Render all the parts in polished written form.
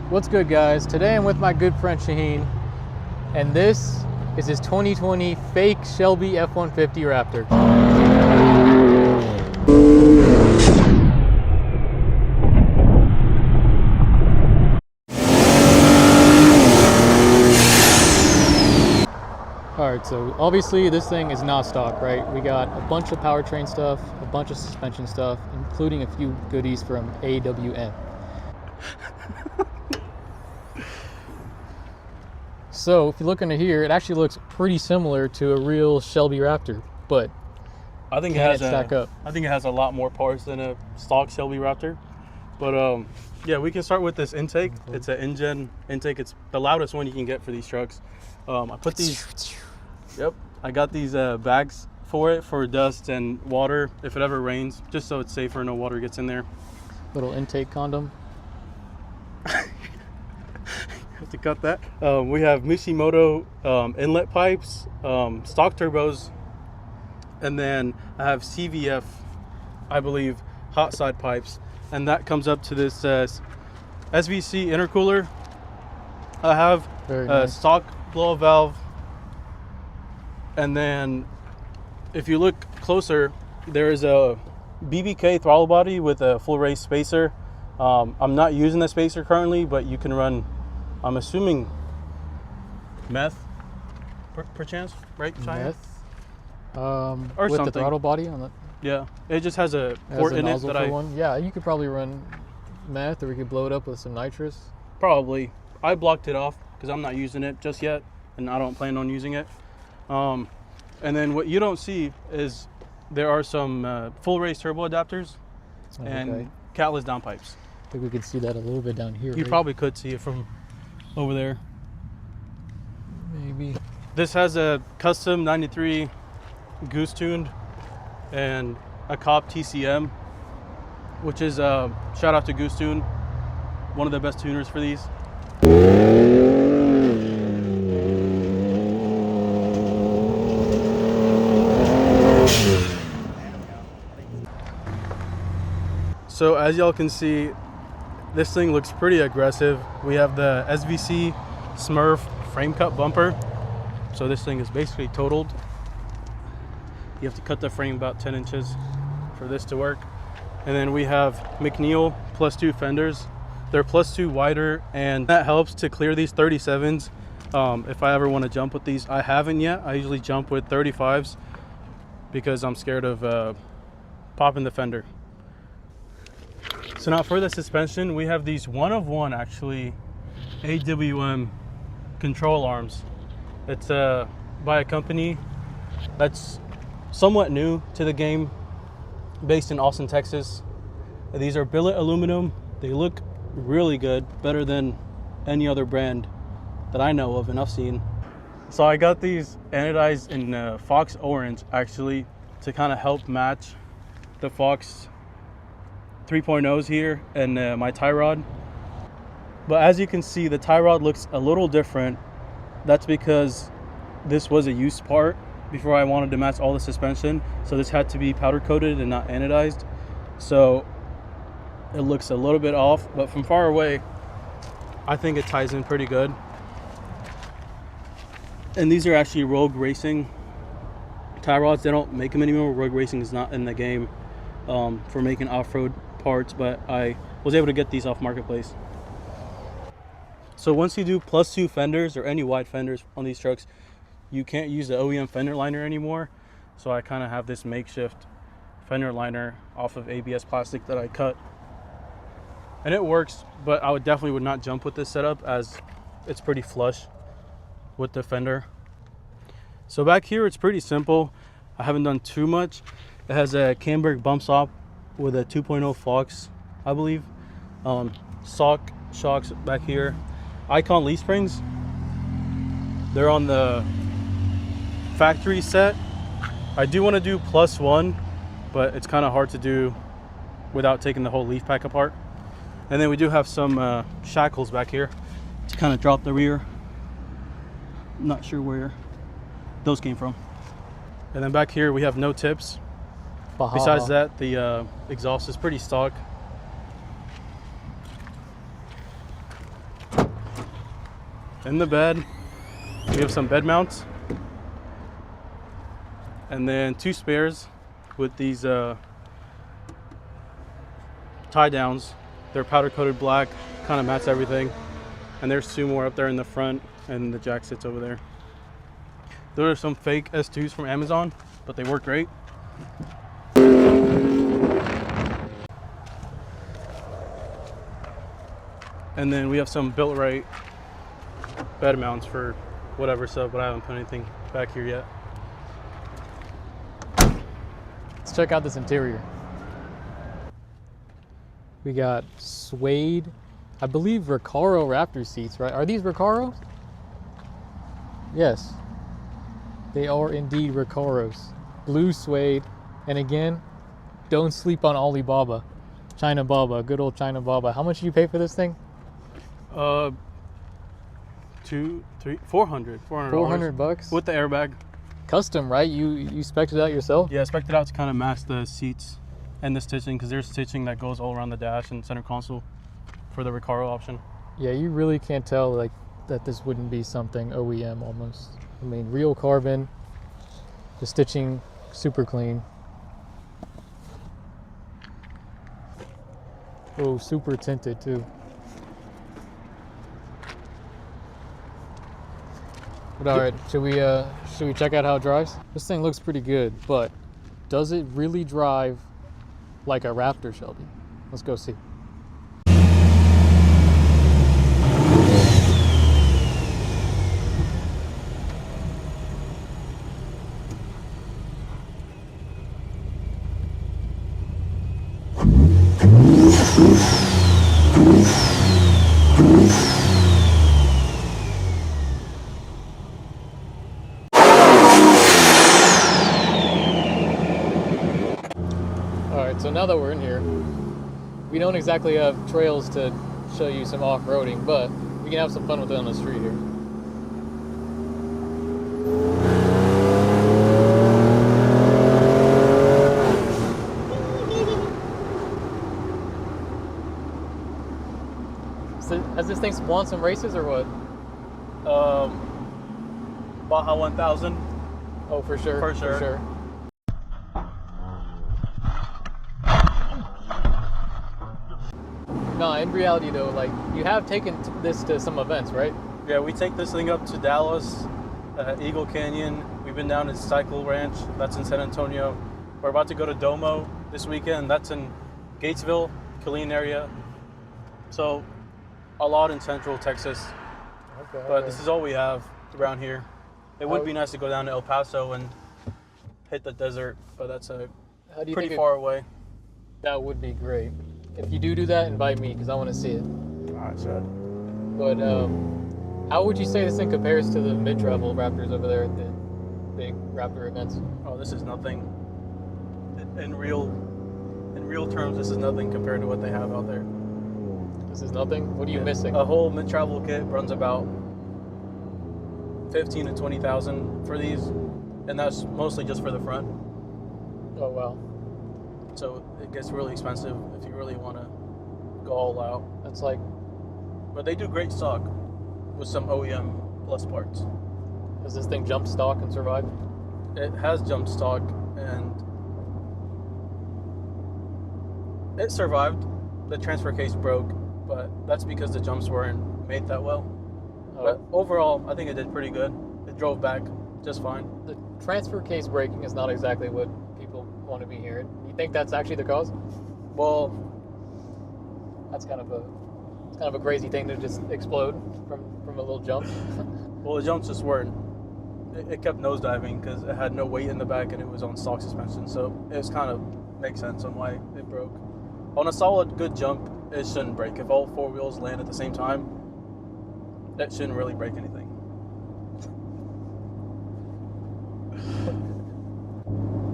What's good, guys? Today I'm with my good friend Shaheen, and this is his 2020 fake Shelby F-150 Raptor. Alright, so obviously this thing is not stock, right? We got a bunch of powertrain stuff, a bunch of suspension stuff, including a few goodies from AWM. So if you look into here, it actually looks pretty similar to a real Shelby Raptor, but I think stack up? I think it has a lot more parts than a stock Shelby Raptor. But yeah, we can start with this intake. It's an Injen intake. It's the loudest one you can get for these trucks. I put these. Yep, I got these bags for it for dust and water if it ever rains, just so it's safer, no water gets in there. Little intake condom. Have to cut that. We have Mishimoto inlet pipes, stock turbos, and then I have CVF, I believe, hot side pipes, and that comes up to this SVC intercooler. I have nice. Stock blow valve, and then if you look closer, there is a BBK Throttle Body with a full race spacer. I'm not using the spacer currently, but you can run, I'm assuming, meth, perchance, right? Meth, or with something. the throttle body on it. Yeah, it just has a port in it that Yeah, you could probably run meth, or we could blow it up with some nitrous. Probably. I blocked it off because I'm not using it just yet, and I don't plan on using it. And then what you don't see is there are some full race turbo adapters and catless downpipes. I think we could see that a little bit down here. You probably could see it from over there. Maybe. This has a custom 93 goose tuned and a COBB TCM, which is shout out to Goose Tune, one of the best tuners for these. So as y'all can see, this thing looks pretty aggressive. We have the SVC Smurf frame cut bumper. So this thing is basically totaled. You have to cut the frame about 10 inches for this to work. And then we have Mcneil +2 fenders. They're +2 wider, and that helps to clear these 37s. If I ever want to jump with these, I haven't yet. I usually jump with 35s because I'm scared of popping the fender. So now for the suspension, we have these one-of-one actually AWM control arms. It's by a company that's somewhat new to the game, based in Austin, Texas. These are billet aluminum. They look really good, better than any other brand that I know of and I've seen. So I got these anodized in Fox Orange actually to kind of help match the Fox 3.0s here and my tie rod. But as you can see, the tie rod looks a little different. That's because this was a used part before I wanted to match all the suspension, so this had to be powder coated and not anodized, so it looks a little bit off, but from far away I think it ties in pretty good. And these are actually Rogue Racing tie rods. They don't make them anymore. Rogue Racing is not in the game for making off-road parts, but I was able to get these off Marketplace. So once you do +2 fenders or any wide fenders on these trucks, you can't use the OEM fender liner anymore. So I kind of have this makeshift fender liner off of ABS plastic that I cut, and it works, but I definitely would not jump with this setup as it's pretty flush with the fender. So back here it's pretty simple. I haven't done too much. It has a Camburg Bump Stop with a 2.0 Fox, I believe. Sock shocks back here. Icon leaf springs. They're on the factory set. I do want to do +1, but it's kind of hard to do without taking the whole leaf pack apart. And then we do have some shackles back here to kind of drop the rear. I'm not sure where those came from. And then back here we have no tips. Besides that, the exhaust is pretty stock. In the bed, we have some bed mounts. And then 2 spares with these tie downs. They're powder coated black, kind of mats everything. And there's 2 more up there in the front, and the jack sits over there. Those are some fake S2s from Amazon, but they work great. And then we have some Billet bed mounts for whatever sub, but I haven't put anything back here yet. Let's check out this interior. We got suede, I believe Recaro Raptor seats, right? Are these Recaros? Yes, they are indeed Recaros. Blue suede, and again, don't sleep on Alibaba. China Baba, good old China Baba. How much did you pay for this thing? 400 bucks with the airbag. Custom, right? You spec'd it out yourself? Yeah, spec'd it out to kind of mask the seats and the stitching, because there's stitching that goes all around the dash and center console for the Recaro option. Yeah, you really can't tell like that this wouldn't be something OEM almost. I mean, real carbon, the stitching super clean. Oh, super tinted too. But all right, should we check out how it drives? This thing looks pretty good, but does it really drive like a Raptor, Shelby? Let's go see. So now that we're in here, we don't exactly have trails to show you some off-roading, but we can have some fun with it on the street here. So has this thing won some races or what? Baja 1000. Oh, for sure. For sure. No, in reality though, like you have taken this to some events, right? Yeah, we take this thing up to Dallas, Eagle Canyon. We've been down at Cycle Ranch, that's in San Antonio. We're about to go to Domo this weekend, that's in Gatesville, Killeen area. So a lot in Central Texas. Okay. But this is all we have around here. It would be nice to go down to El Paso and hit the desert, but that's pretty far away. That would be great. If you do that, invite me because I want to see it. All right, Chad. But how would you say this thing compares to the mid-travel Raptors over there at the big Raptor events? Oh, this is nothing. In real terms, this is nothing compared to what they have out there. This is nothing? What are you missing? A whole mid-travel kit runs about 15 to 20,000 for these, and that's mostly just for the front. Oh wow. So it gets really expensive if you really want to go all out. That's like... But they do great stock with some OEM plus parts. Has this thing jumped stock and survived? It has jumped stock and it survived. The transfer case broke, but that's because the jumps weren't made that well. Oh. But overall, I think it did pretty good. It drove back just fine. The transfer case breaking is not exactly what people want to be hearing. You think that's actually the cause? Well, that's kind of a crazy thing to just explode from a little jump. Well, the jumps just weren't. It kept nosediving because it had no weight in the back and it was on stock suspension. So it was kind of makes sense on why it broke. On a solid, good jump, it shouldn't break. If all 4 wheels land at the same time, that shouldn't really break anything.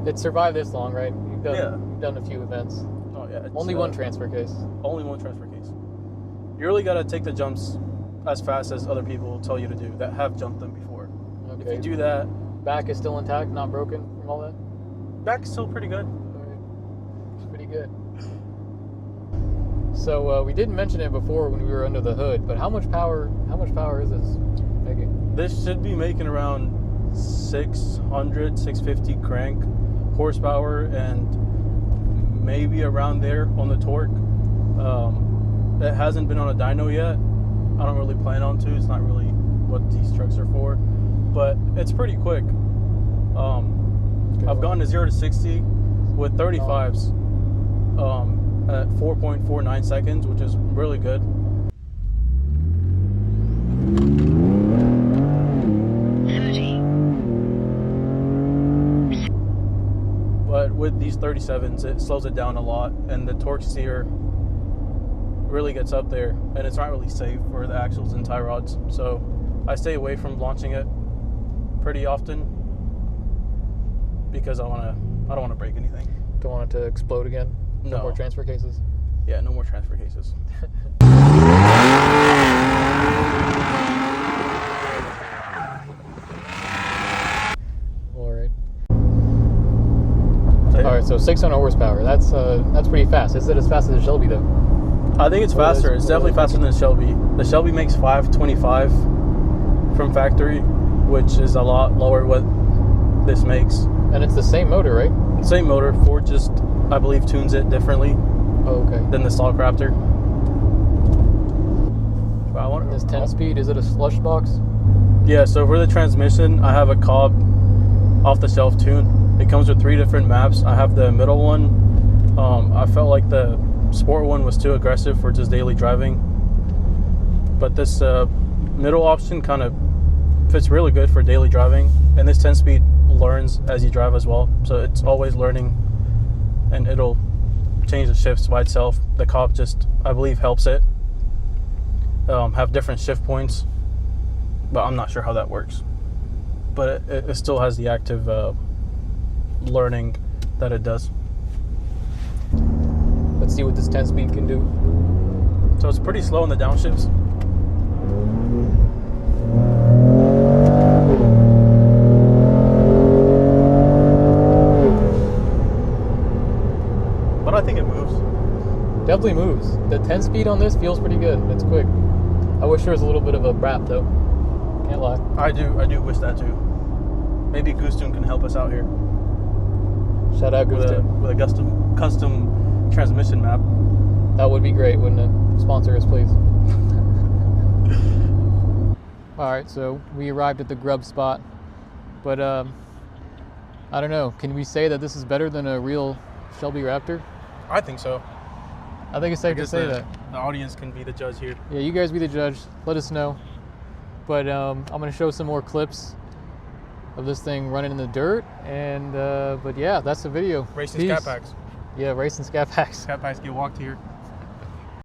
It survived this long, right? You've done a few events. Oh yeah. Only one transfer case. Only one transfer case. You really got to take the jumps as fast as other people tell you to do that have jumped them before. Okay. If you do that, back is still intact, not broken from all that. back is still pretty good. All right. It's pretty good. So we didn't mention it before when we were under the hood, but how much power is this making? This should be making around 600, 650 crank horsepower, and maybe around there on the torque. It hasn't been on a dyno yet. I don't really plan on to. It's not really what these trucks are for, but it's pretty quick. I've gone to 0 to 60 with 35s at 4.49 seconds, which is really good. But with these 37s, it slows it down a lot, and the torque steer really gets up there, and it's not really safe for the axles and tie rods. So I stay away from launching it pretty often because I don't want to break anything. Don't want it to explode again? No more transfer cases? Yeah, no more transfer cases. All right, so 600 horsepower. That's pretty fast. Is it as fast as the Shelby though? I think it's faster. It's definitely faster than the Shelby. The Shelby makes 525 from factory, which is a lot lower what this makes. And it's the same motor, right? Same motor. Ford just, I believe, tunes it differently. Oh, okay. Than the stock Raptor. But I wonder, this 10-speed, is it a slush box? Yeah. So for the transmission, I have a COBB off-the-shelf tune. It comes with 3 different maps. I have the middle one. I felt like the sport one was too aggressive for just daily driving, but this middle option kind of fits really good for daily driving, and this 10-speed learns as you drive as well, so it's always learning, and it'll change the shifts by itself. The COBB just, I believe, helps it have different shift points, but I'm not sure how that works, but it still has the active learning that it does. Let's see what this 10-speed can do. So it's pretty slow in the downshifts. But I think it moves. Definitely moves. The 10-speed on this feels pretty good. It's quick. I wish there was a little bit of a brap though. Can't lie. I do wish that too. Maybe Goose can help us out here. Shout out Goose with a custom transmission map. That would be great, wouldn't it? Sponsor us, please. All right, so we arrived at the grub spot, but I don't know. Can we say that this is better than a real Shelby Raptor? I think so. I think it's safe to say that. The audience can be the judge here. Yeah, you guys be the judge. Let us know. But I'm going to show some more clips of this thing running in the dirt, and but yeah, that's the video. Racing Scat Packs. Yeah, racing Scat Packs. Scat Packs get walked here.